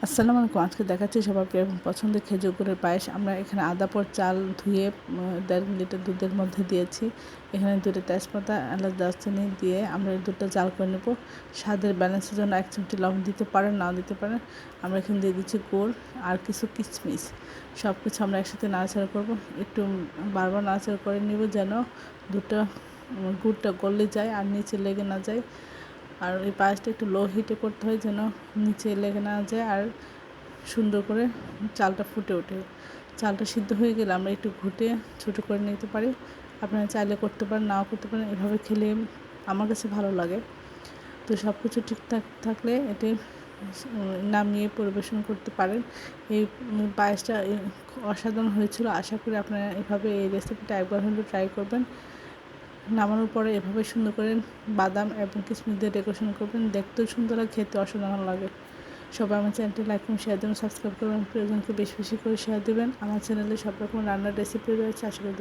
আসসালামু আলাইকুম। আজকে দেখাচ্ছি সবার প্রিয় এবং পছন্দের খেজুর গুড়ের পায়েস। আমরা এখানে আদা পর চাল ধুয়ে 1.5 লিটার দুধের মধ্যে দিয়েছি। এখানে 2টা তেজপাতা, এলাচ, দারচিনি দিয়ে আমরা এই দুধটা জাল করে নেব। স্বাদের ব্যালেন্সের জন্য 1 চিমটি লবণ দিতে পারেন, নাও দিতে পারেন। আমরা এখানে দিয়ে দিচ্ছি গুড় আর কিছু কিশমিশ। সব কিছু আমরা একসাথে নাড়াচাড়া করব। একটু বারবার নাড়াচাড়া করে নেব যেন দুধটা গুড়টা গলে যায় আর নিচে লেগে না যায়। আর এই পায়েসটা একটু লো হিটে করতে হয় যেন নিচে লেগে না যায় আর সুন্দর করে চালটা ফুটে ওঠে। চালটা সিদ্ধ হয়ে গেলে আমরা একটু ঘুটে ছোটো করে নিতে পারি। আপনারা চাইলে করতে পারেন, নাও করতে পারেন। এভাবে খেলে আমার কাছে ভালো লাগে। তো সব কিছু ঠিকঠাক থাকলে এটি নামিয়ে পরিবেশন করতে পারেন। এই পায়েসটা অসাধারণ হয়েছিল। আশা করি আপনারা এভাবে এই রেসিপিটা একবার হলেও ট্রাই করবেন। নামানোর পরে এভাবে সুন্দর করে বাদাম এবং কিশমিশ দিয়ে ডেকোরেশন করবেন। দেখতেও সুন্দর আর খেতে অসাধারণ লাগে। সবাই আমার চ্যানেলটি লাইক এবং শেয়ার দেবেন, সাবস্ক্রাইব করবেন, প্রিয়জনকে বেশি বেশি করে শেয়ার দেবেন। আমার চ্যানেলে সব রকম রান্নার রেসিপি রয়েছে, আশা করি